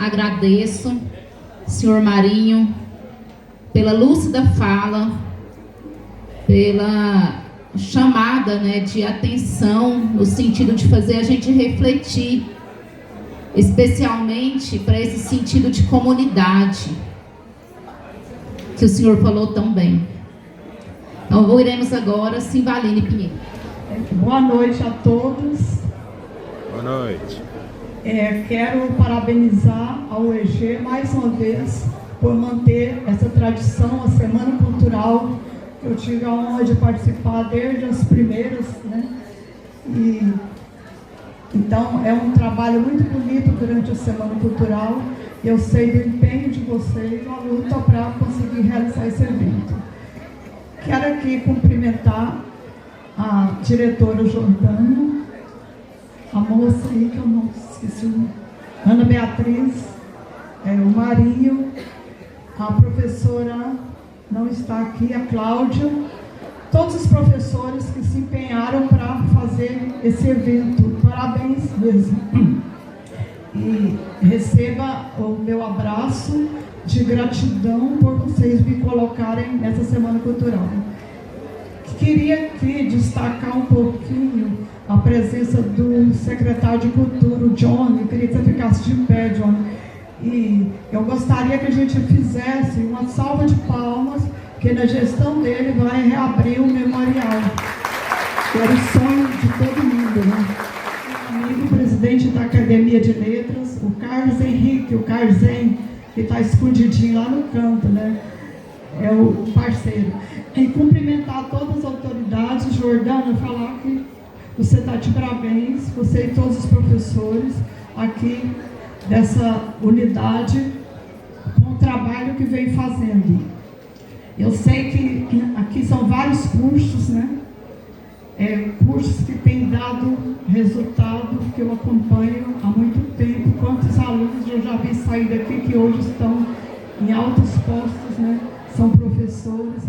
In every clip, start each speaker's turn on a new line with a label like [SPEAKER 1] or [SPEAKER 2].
[SPEAKER 1] agradeço, senhor Marinho, pela lúcida fala, pela chamada, né, de atenção, no sentido de fazer a gente refletir, especialmente para esse sentido de comunidade, que o senhor falou tão bem. Então, ouviremos agora Simvaline Pinheiro.
[SPEAKER 2] Boa noite a todos.
[SPEAKER 3] Boa noite.
[SPEAKER 2] Quero parabenizar a UEG mais uma vez por manter essa tradição, a Semana Cultural, que eu tive a honra de participar desde as primeiras, né? Então, é um trabalho muito bonito durante a Semana Cultural. Eu sei do empenho de vocês, a luta para conseguir realizar esse evento. Quero aqui cumprimentar a diretora Jordana, a moça aí que eu não esqueci, Ana Beatriz, o Marinho, a professora não está aqui, a Cláudia, todos os professores que se empenharam para fazer esse evento. Parabéns mesmo. E receba o meu abraço de gratidão por vocês me colocarem nessa Semana Cultural. Queria aqui destacar um pouquinho a presença do secretário de Cultura, o John. Eu queria que você ficasse de pé, John. E eu gostaria que a gente fizesse uma salva de palmas, que na gestão dele vai reabrir o memorial. Que era o sonho de todo mundo, né? Meu amigo, presidente da Academia de Letras, o Carlos Henrique, o Carzen, que está escondidinho lá no canto, né? É o parceiro. E cumprimentar todas as autoridades, Jordana, falar que você está de parabéns, você e todos os professores aqui dessa unidade, com o trabalho que vem fazendo. Eu sei que aqui são vários cursos, né? Cursos que têm dado resultado, que eu acompanho há muito tempo. Quantos alunos eu já vi sair daqui que hoje estão em altos postos, né? São professores.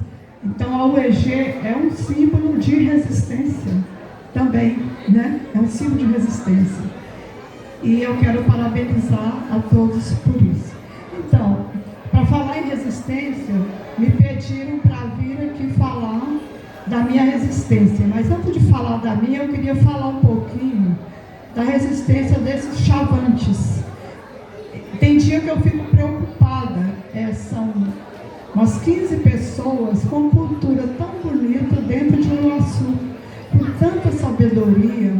[SPEAKER 2] Então a UEG é um símbolo de resistência também, né? É um símbolo de resistência. E eu quero parabenizar a todos por isso. Então, para falar em resistência, me pediram para vir aqui falar da minha resistência. Mas antes de falar da minha, eu queria falar um pouquinho da resistência desses chavantes. Tem dia que eu fico preocupada. São umas 15 pessoas com cultura tão bonita dentro de Uruaçu, com tanta sabedoria.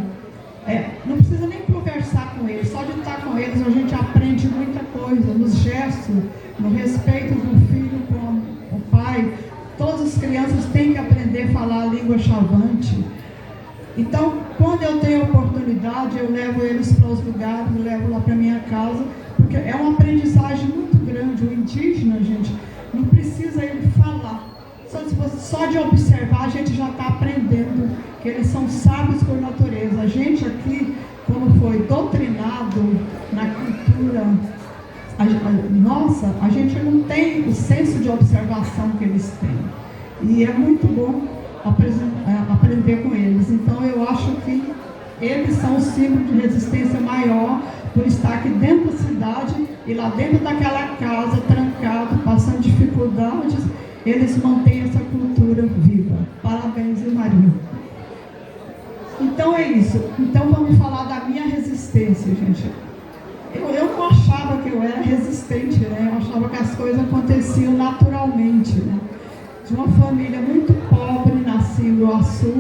[SPEAKER 2] Não precisa nem conversar com eles, só de estar com eles a gente aprende muita coisa, nos gestos, no respeito do filho com o pai. Todas as crianças têm que aprender a falar a língua chavante. Então, quando eu tenho oportunidade, eu levo eles para os lugares, levo lá para minha casa, porque é uma aprendizagem muito grande. O indígena, gente, não precisa ele falar. Só de observar, a gente já está aprendendo que eles são sábios por natureza. A gente aqui, como foi doutrinado na cultura nossa, a gente não tem o senso de observação que eles têm. E é muito bom aprender com eles. Então eu acho que eles são o símbolo de resistência maior por estar aqui dentro da cidade e lá dentro daquela casa, trancado, passando dificuldades, eles mantêm essa cultura viva. Parabéns, Marinho. Então é isso. Então vamos falar da minha resistência, gente. Eu não achava que eu era resistente, né? Eu achava que as coisas aconteciam naturalmente, né? De uma família muito pobre, nasci em Uruaçu.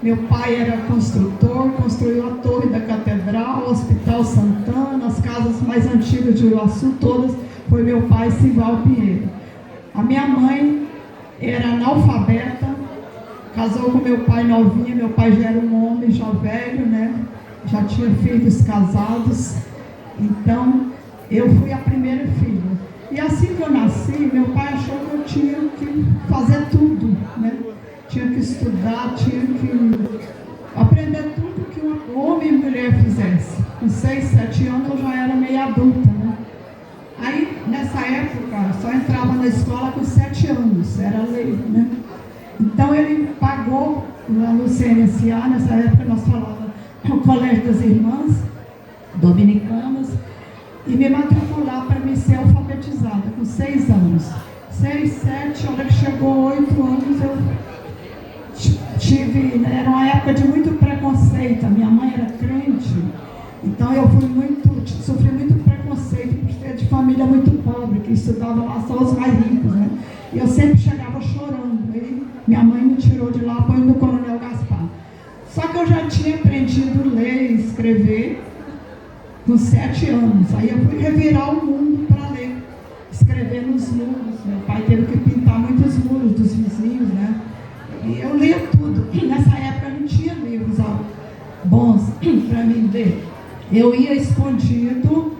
[SPEAKER 2] Meu pai era construtor, construiu a Torre da Catedral, o Hospital Santana, as casas mais antigas de Uruaçu, todas foi meu pai, Simval Pinheiro. A minha mãe era analfabeta, casou com meu pai novinha, meu pai já era um homem já velho, né? Já tinha filhos casados. Então, eu fui a primeira filha. E assim que eu nasci, meu pai achou que eu tinha que fazer tudo, né? Tinha que estudar, tinha que aprender tudo que um homem e mulher fizesse. Com 6, 7 anos eu já era meio adulta, né? Aí, nessa época, só entrava na escola com 7 anos, era lei, né? Então, ele pagou lá no CNSA, nessa época nós falávamos o Colégio das Irmãs Dominicanas, e me matricular para me ser alfabetizada com 6 anos. 6, 7, a hora que chegou 8 anos, eu tive, né, era uma época de muito preconceito. A minha mãe era crente, então eu sofri muito preconceito por ser de família muito pobre, que estudava lá só os mais ricos, né? E eu sempre chegava chorando. Aí minha mãe me tirou de lá, foi no Coronel Gaspar. Só que eu já tinha aprendido a ler e escrever com 7 anos. Aí eu fui revirar o mundo para ler, escrever nos muros. Meu pai teve que pintar muitos muros dos vizinhos, né? E eu lia tudo. Nessa época não tinha livros bons para mim ler. Eu ia escondido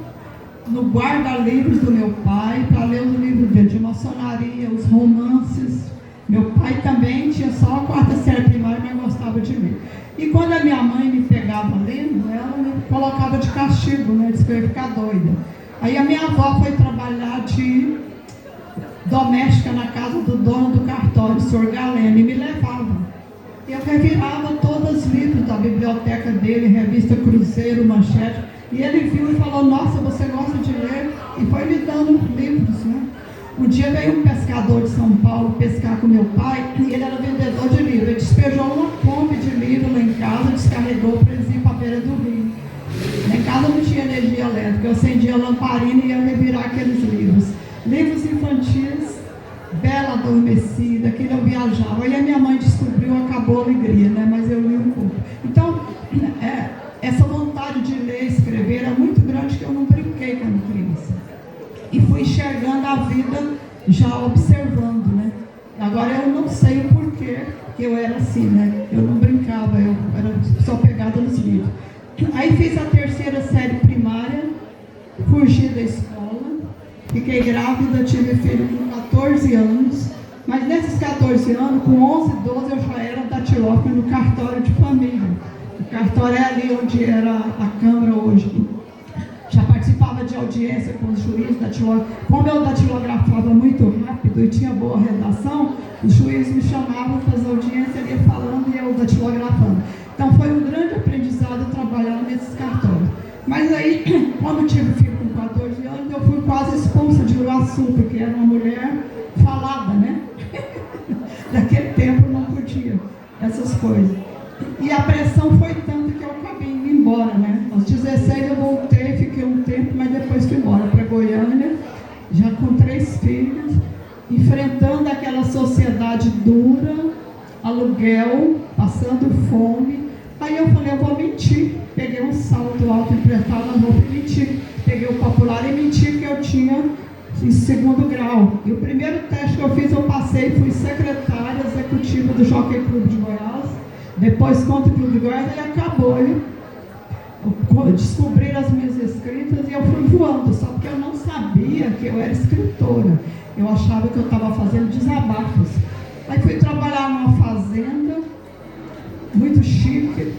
[SPEAKER 2] no guarda-livros do meu pai para ler os livros dele, de maçonaria, os romances. Meu pai também tinha só a 4ª série primária, mas gostava de ler. E quando a minha mãe me pegava lendo, ela me colocava de castigo, né? Disse que eu ia ficar doida. Aí a minha avó foi trabalhar de doméstica na casa do dono do cartório, o senhor Galeno, e me levava. Eu revirava todos os livros da biblioteca dele, revista Cruzeiro, Manchete, e ele viu e falou: nossa, você gosta de ler? E foi me dando livros, né? Um dia veio um pescador de São Paulo pescar com meu pai, e ele era vendedor de livros. Ele despejou uma Kombi de livro lá em casa, descarregou para eles ir para a beira do rio. Lá em casa não tinha energia elétrica, eu acendia a lamparina e ia revirar aqueles livros. Livros infantis, Bela Adormecida, que eu viajava. Aí a minha mãe descobriu, acabou a alegria, né? Mas eu li um pouco. Então, essa vontade de ler e escrever era muito grande, que eu não brinquei quando criança. E fui enxergando a vida já observando, né? Agora eu não sei o porquê que eu era assim, né? Eu não brincava, eu era só pegada nos livros. Aí fiz a 3ª série primária, fugi da escola, fiquei grávida, tive filho com 14 anos, mas nesses 14 anos, com 11, 12, eu já era datilógrafa no cartório de família. O cartório é ali onde era a Câmara hoje. Já participava de audiência com os juízes, como eu datilografava muito rápido e tinha boa redação, os juízes me chamavam para as audiências, ele ia falando e eu datilografando. Então foi um grande aprendizado trabalhar nesses cartórios. Mas aí, quando tive filho com 14 anos, eu fui quase expulsa de Uruaçu, porque era uma mulher falada, né? Naquele tempo não podia essas coisas. E a pressão foi tanta que eu acabei indo embora, né? Aos 16 eu voltei, fiquei um tempo, mas depois fui embora para Goiânia, já com 3 filhos, enfrentando aquela sociedade dura, aluguel, passando fome. Aí eu falei, eu vou mentir. Peguei um salto alto emprestado na roupa e menti. Peguei o popular e menti que eu tinha em 2º grau. E o primeiro teste que eu fiz, eu passei, fui secretária executiva do Jockey Clube de Goiás. Depois contra o Clube de Goiás e acabou. Descobriram as minhas escritas e eu fui voando, só porque eu não sabia que eu era escritora. Eu achava que eu estava fazendo desabafos. Aí fui trabalhar numa fazenda, muito chique.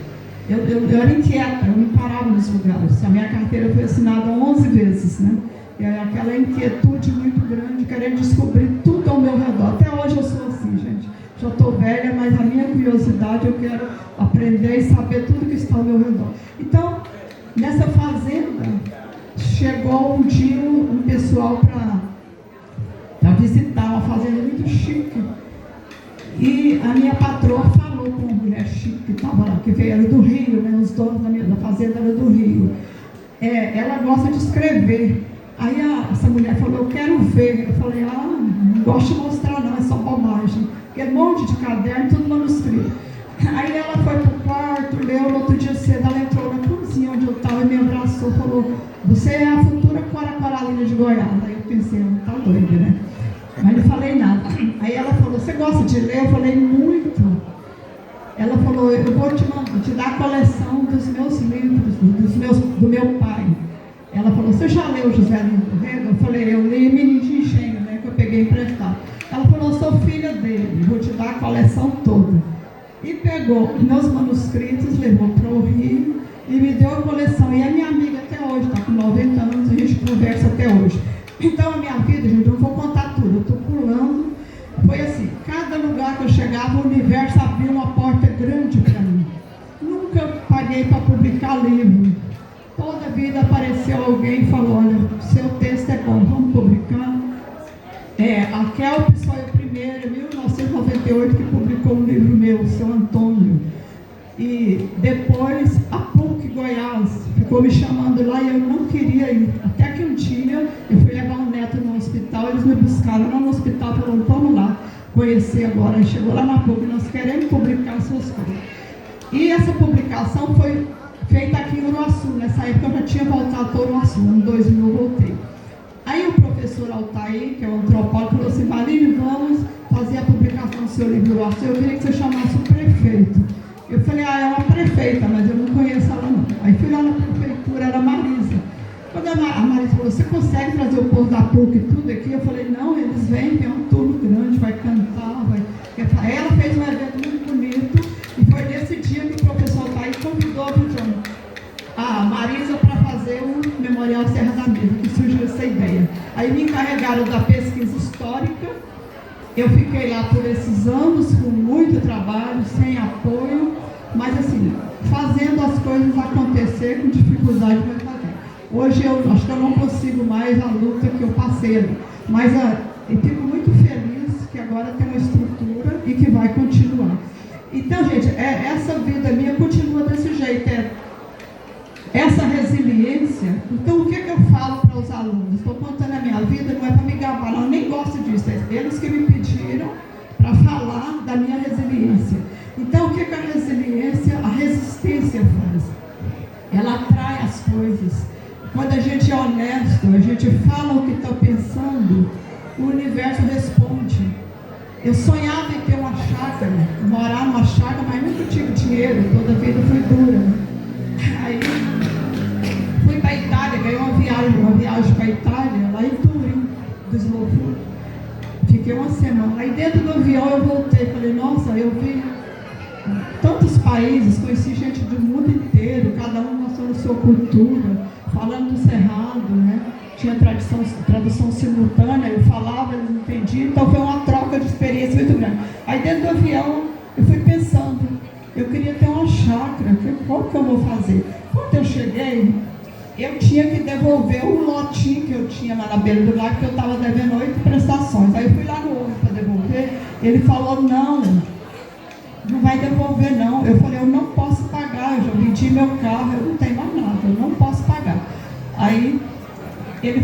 [SPEAKER 2] Eu era inquieta, eu me parava nos lugares. A minha carteira foi assinada 11 vezes, né? E aquela inquietude muito grande, querendo descobrir tudo ao meu redor. Até hoje eu sou assim, gente. Já estou velha, mas a minha curiosidade, eu quero aprender e saber tudo que está ao meu redor. Então, nessa fazenda, chegou um dia um pessoal para visitar, uma fazenda muito chique. E a minha patroa falou com uma mulher chique que estava lá, que veio do Rio, né? Os donos da fazenda eram do Rio. Ela gosta de escrever. Aí essa mulher falou, eu quero ver. Eu falei, não gosto de mostrar não, é só bobagem. Porque um monte de caderno, tudo manuscrito. Aí ela foi para o quarto, leu, no outro dia cedo, ela entrou na cozinha onde eu estava e me abraçou, falou, você é a futura Cora Coralina de Goiás. Aí eu pensei, ela está doida, né? Mas não falei nada. Aí ela falou, você gosta de ler? Eu falei, muito. Ela falou, eu vou te dar a coleção dos meus livros, do meu pai. Ela falou, você já leu José Lino Rego? Eu falei, eu li Menino de Engenho, né, que eu peguei emprestado. Ela falou, eu sou filha dele, vou te dar a coleção toda. E pegou meus manuscritos, levou para o Rio e me deu a coleção. E é minha amiga até hoje, está com 90 anos, a gente conversa até hoje. Então a minha vida, gente, eu não vou contar tudo, eu estou pulando. Foi assim, cada lugar que eu chegava, o universo abriu uma porta grande para mim. Nunca paguei para publicar livro. Toda toda a vida apareceu alguém e falou, olha, seu texto é bom, vamos publicar. A Kelp foi a primeira, em 1998, que publicou um livro meu, o Seu Antônio. E depois a PUC Goiás ficou me chamando lá e eu não queria ir. Até que um dia eu fui levar um neto no hospital, eles me buscaram lá no hospital, falaram, vamos lá conhecer agora. Aí chegou lá na PUC, nós queremos publicar suas coisas. E essa publicação foi feita aqui em Uruaçu. Nessa época eu já tinha voltado para Uruaçu, em 2000 eu voltei. Aí o professor Altair, que é um antropólogo, falou assim, Marine, vamos fazer a publicação do seu livro Uruaçu, eu queria que você chamasse o prefeito. Eu falei, é uma prefeita, mas eu não conheço ela não. Aí fui lá na prefeitura, era a Marisa. Quando a Marisa falou, você consegue trazer o povo da PUC e tudo aqui? Eu falei, não, eles vêm, tem um turno grande, vai cantar, vai... Ela fez um evento muito bonito, e foi nesse dia que o professor Altair convidou a Marisa para fazer o Memorial Serra da Mesa, que surgiu essa ideia. Aí me encarregaram da pesquisa histórica, eu fiquei lá por esses anos, com muito trabalho, sem apoio, mas assim, fazendo as coisas acontecer com dificuldade para fazer. Hoje eu acho que eu não consigo mais a luta que eu passei ali, mas eu fico muito feliz que agora tem uma estrutura e que vai continuar. Então, gente, essa vida minha continua desse jeito, essa resiliência. Então, o que eu falo para os alunos? Estou contando a minha vida, não é para me gabar, não, eu nem gosto disso. Eles que me pediram para falar da minha resiliência. Então, o que a resiliência, a resistência faz? Ela atrai as coisas. Quando a gente é honesto, a gente fala o que está pensando, o universo responde. Eu sonhava em ter uma chácara, morar numa chácara, mas nunca tive dinheiro, toda a vida foi dura. Aí fui para a Itália, ganhei uma viagem para a Itália, lá em Turim, do Slow Food. Fiquei uma semana. Aí dentro do avião eu voltei, falei, nossa, eu vi tantos países, conheci gente do mundo inteiro, cada um mostrando sua cultura, falando do cerrado, né? Tinha tradução simultânea, eu falava, eles entendiam, então foi uma troca de experiência muito grande. Aí dentro do avião eu fui pensando, eu queria ter uma chácara, qual que eu vou fazer? Quando eu cheguei, eu tinha que devolver o lotinho que eu tinha lá na beira do lago, que eu estava devendo 8 prestações. Aí eu fui lá no homem para devolver, ele falou, não vai devolver não. Eu falei, eu não posso pagar, eu já vendi meu carro, eu não tenho mais nada, eu não posso pagar. Aí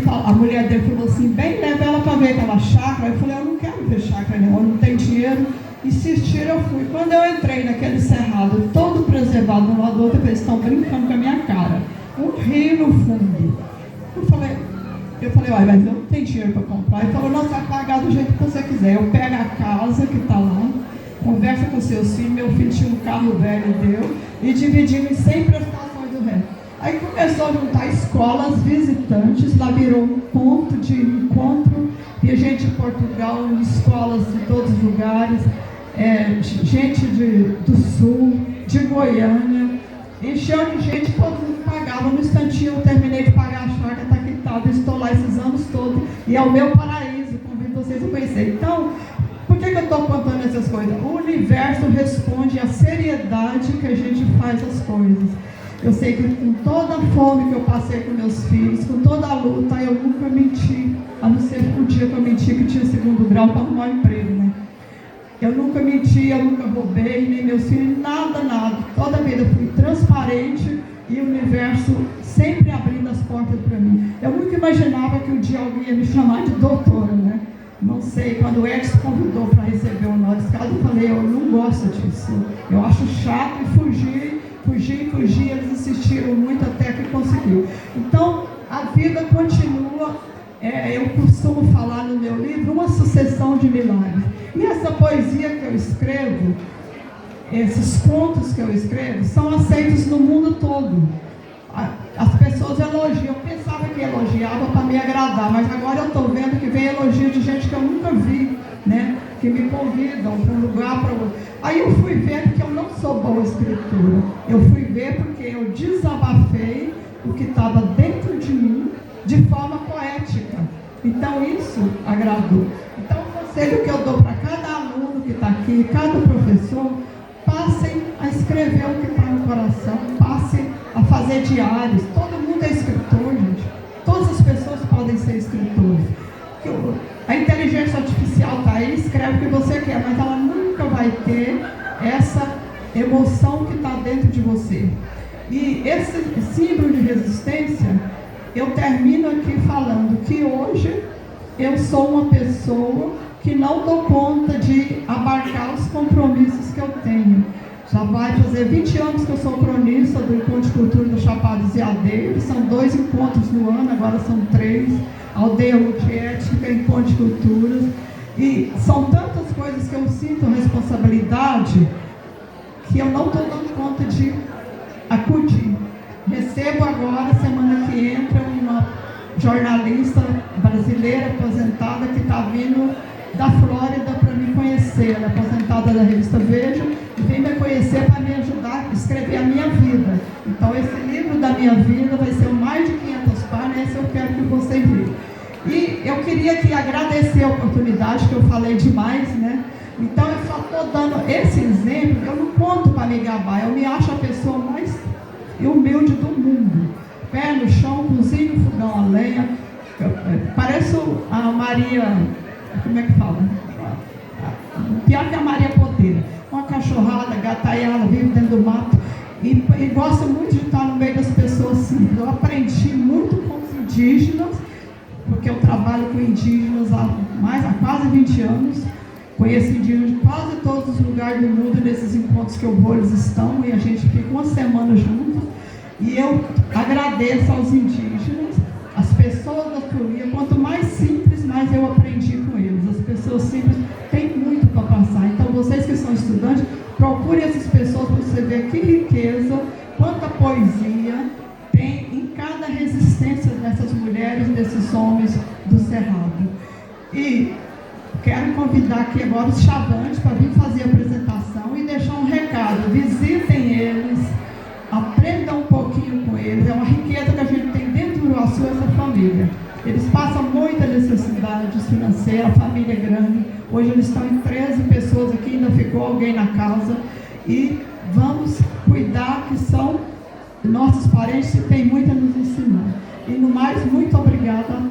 [SPEAKER 2] a mulher dele falou assim, bem, leva ela para ver aquela chácara. Eu falei, eu não quero ver chácara nenhuma, eu não tenho dinheiro. Insistiram, eu fui. Quando eu entrei naquele cerrado, todo preservado de um lado do outro, eles estão brincando com a minha cara. Um rio no fundo. Eu falei, olha, mas eu não tenho dinheiro para comprar. Ele falou, não, você vai pagar do jeito que você quiser. Eu pego a casa que está lá, conversa com seus filhos, meu filho tinha um carro velho, deu, e dividimos em 100 prestações do resto. Aí começou a juntar escolas visitantes, lá virou um ponto de encontro, e gente de Portugal, escolas de todos os lugares, gente do sul, de Goiânia, encheu de gente, todo mundo pagava. No instantinho eu terminei de pagar a chácara, está quitada, estou lá esses anos todos, e é o meu paraíso, convido vocês a conhecer. Então, por que eu estou contando essas coisas? O universo responde à seriedade que a gente faz as coisas. Eu sei que com toda a fome que eu passei com meus filhos, com toda a luta, eu nunca menti, a não ser que um dia que eu menti que tinha 2º grau para arrumar um emprego, né? Eu nunca menti, eu nunca roubei, nem meus filhos, nada. Toda a vida fui transparente e o universo sempre abrindo as portas para mim. Eu nunca imaginava que um dia alguém ia me chamar de doutora, né? Não sei, quando o Edson convidou para receber o honoris causa, eu falei, eu não gosto disso. Eu acho chato e fugi, eles insistiram muito até que conseguiu. Então, a vida continua, eu costumo falar no meu livro, uma sucessão de milagres. E essa poesia que eu escrevo, esses contos que eu escrevo, são aceitos no mundo todo. As pessoas elogiam. Eu pensava que elogiava para me agradar, mas agora eu estou vendo que vem elogio de gente que eu nunca vi, né? Que me convidam para um lugar, para outro. Aí eu fui ver que eu não sou boa escritora. Eu fui ver porque eu desabafei o que estava dentro de mim de forma poética. Então isso agradou. Então o conselho que eu dou para cada aluno que está aqui, cada professor, passem a escrever o que está no coração, passem a fazer diários. Todo mundo mundo é escritor, gente. Todas as pessoas podem ser escritores. A inteligência artificial está aí, escreve o que você quer, mas ela nunca vai ter essa emoção que está dentro de você. E esse símbolo de resistência, eu termino aqui falando que hoje eu sou uma pessoa que não dou conta de abarcar os compromissos que eu tenho. Já vai fazer 20 anos que eu sou cronista do Encontro de Cultura do Chapados e Aldeia. São 2 encontros no ano, agora são 3. Aldeia Multiétnica, Encontro de Culturas. E são tantas coisas que eu sinto responsabilidade que eu não estou dando conta de acudir. Recebo agora, semana que entra, uma jornalista brasileira aposentada que está vindo da Flórida para me conhecer. Ela é aposentada da revista Veja e vem me conhecer para me ajudar a escrever a minha vida. Então esse livro da minha vida vai ser mais de 500 páginas, esse eu quero que vocês leiam. E eu queria aqui agradecer a oportunidade, que eu falei demais, né? Então eu só estou dando esse exemplo, eu não conto para me gabar, eu me acho a pessoa mais humilde do mundo. Pé no chão, cozinho, fogão a lenha. Pareço a Maria, como é que fala? Pior que a Maria Poteira. Uma cachorrada, gataiada, vive dentro do mato. E gosto muito de estar no meio das pessoas simples. Eu aprendi muito com os indígenas, porque eu trabalho com indígenas há quase 20 anos. Conheço indígenas de quase todos os lugares do mundo, nesses encontros que eu vou, eles estão, e a gente fica uma semana juntos. E eu agradeço aos indígenas, as pessoas da folia, quanto mais simples, mais eu aprendi com eles. As pessoas simples têm muito para passar. Então, vocês que são estudantes, procurem essas pessoas para você ver que riqueza, quanta poesia tem em cada resistência dessas mulheres, desses homens do Cerrado. E quero convidar aqui agora os chavantes para vir fazer a apresentação e deixar um recado. Visitem eles, aprendam um pouquinho com eles. É uma riqueza que a gente tem dentro do Uruaçu, essa família. Eles passam muita necessidade financeira, a família é grande. Hoje eles estão em 13 pessoas aqui, ainda ficou alguém na casa. E vamos cuidar, que são nossos parentes que têm muito a nos ensinar. E no mais, muito obrigada a todos.